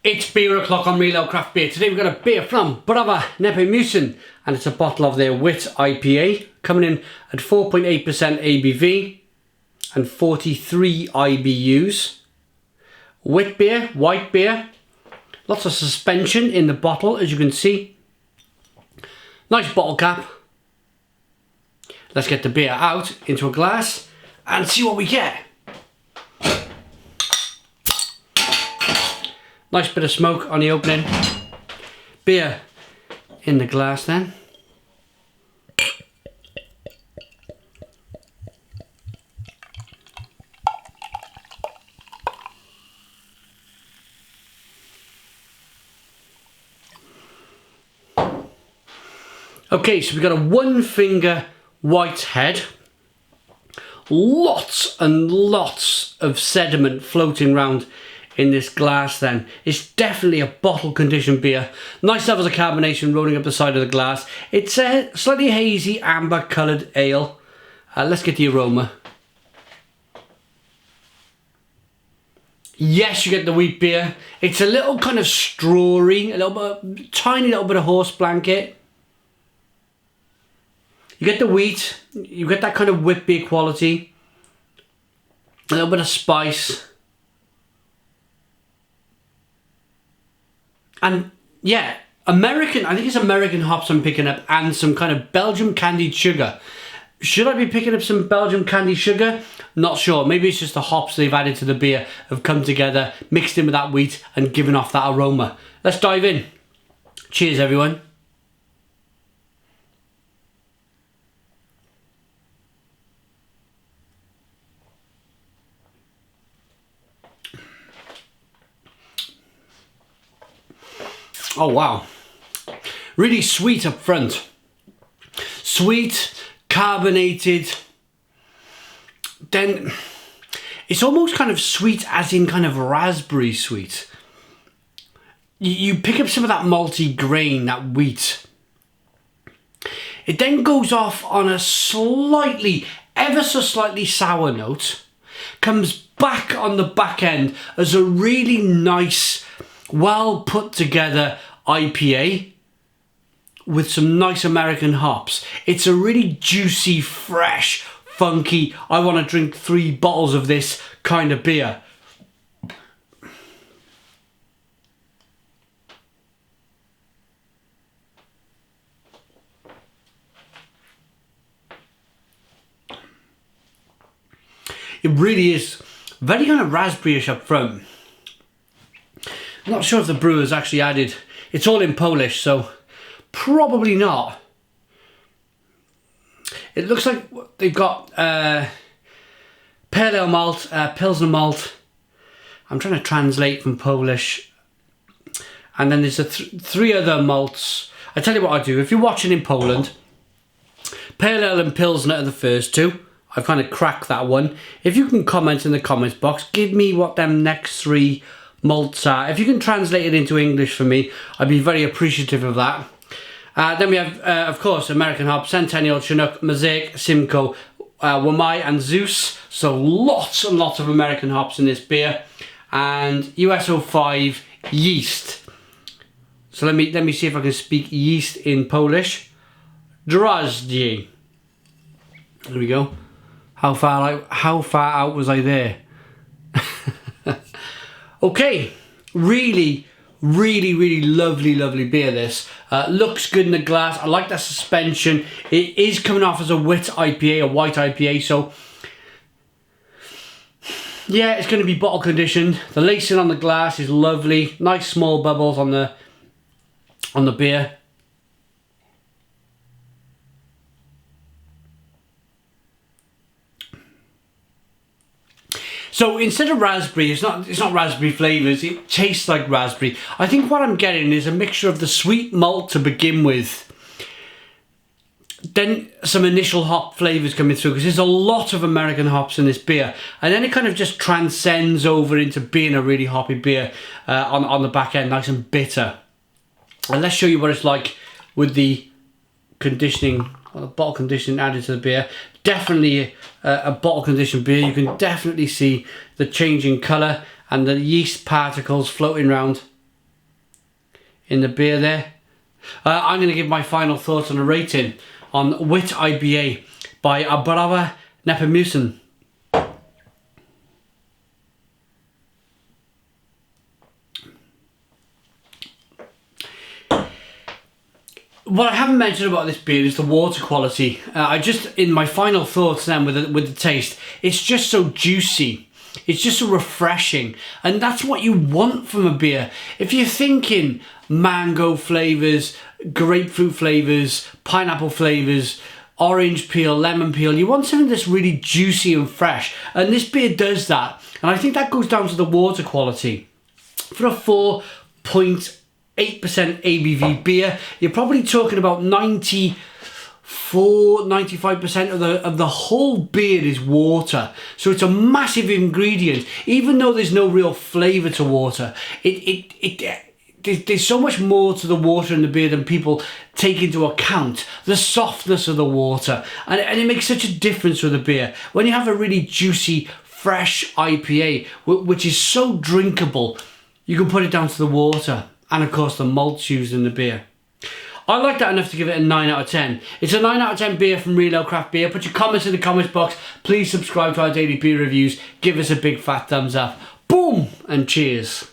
It's beer o'clock on Real Ale Craft Beer. Today we've got a beer from Browar Nepomucen, and it's a bottle of their Wit IPA, coming in at 4.8% ABV and 43 IBUs. Wit beer, white beer, lots of suspension in the bottle, as you can see. Nice bottle cap. Let's get the beer out into a glass and see what we get. Nice bit of smoke on the opening. Beer in the glass then. Okay, so we've got a one finger white head. Lots and lots of sediment floating around in this glass then. It's definitely a bottle conditioned beer. Nice levels of carbonation rolling up the side of the glass. It's a slightly hazy amber coloured ale. Let's get the aroma. Yes, you get the wheat beer. It's a little kind of strawy, a little bit, tiny little bit of horse blanket. You get the wheat, you get that kind of wheat beer quality. A little bit of spice. And yeah, I think it's American hops I'm picking up, and some kind of Belgian candied sugar. Should I be picking up some Belgian candied sugar? Not sure. Maybe it's just the hops they've added to the beer have come together, mixed in with that wheat and given off that aroma. Let's dive in. Cheers, everyone. Oh wow, really sweet up front. Sweet, carbonated, then it's almost kind of sweet as in kind of raspberry sweet. You pick up some of that malty grain, that wheat. It then goes off on a slightly, ever so slightly sour note, comes back on the back end as a really nice, well put together IPA with some nice American hops. It's a really juicy, fresh, funky, I want to drink 3 bottles of this kind of beer. It really is very kind of raspberry-ish up front. I'm not sure if the brewer's actually added, it's all in Polish, so probably not. It looks like they've got pale ale malt, pilsner malt. I'm trying to translate from Polish. And then there's 3 other malts. I tell you what I do, if you're watching in Poland, pale ale and pilsner are the first 2. I've kind of cracked that one. If you can comment in the comments box, give me what them next 3 malts are. If you can translate it into English for me, I'd be very appreciative of that. Then we have, of course, American hops, Centennial, Chinook, Mosaic, Simcoe, Wamai and Zeus. So lots and lots of American hops in this beer. And US-05 yeast. So let me see if I can speak yeast in Polish. Drożdżej. There we go. How far out was I there? Okay, really lovely beer this. Looks good in the glass. I like that suspension. It is coming off as a wit IPA, a white IPA, so yeah, it's going to be bottle conditioned. The lacing on the glass is lovely. Nice small bubbles on the beer. So instead of raspberry, it's not raspberry flavours, it tastes like raspberry. I think what I'm getting is a mixture of the sweet malt to begin with, then some initial hop flavours coming through, because there's a lot of American hops in this beer, and then it kind of just transcends over into being a really hoppy beer on the back end, nice and bitter. And let's show you what it's like with the conditioning, bottle conditioning added to the beer. Definitely a bottle conditioned beer. You can definitely see the change in colour and the yeast particles floating around. in the beer there. I'm going to give my final thoughts on a rating on Wit IPA by Browar Nepomucen. What I haven't mentioned about this beer is the water quality. I just, in my final thoughts then with the taste, it's just so juicy. It's just so refreshing. And that's what you want from a beer. If you're thinking mango flavours, grapefruit flavours, pineapple flavours, orange peel, lemon peel, you want something that's really juicy and fresh. And this beer does that. And I think that goes down to the water quality. For a 4.8% ABV beer, you're probably talking about 95% of the whole beer is water. So it's a massive ingredient. Even though there's no real flavour to water, there's so much more to the water in the beer than people take into account. The softness of the water, and it makes such a difference with a beer. When you have a really juicy, fresh IPA, which is so drinkable, you can put it down to the water. And of course the malts used in the beer. I like that enough to give it a 9 out of 10. It's a 9 out of 10 beer from Real Ale Craft Beer. Put your comments in the comments box. Please subscribe to our daily beer reviews. Give us a big fat thumbs up. Boom and cheers.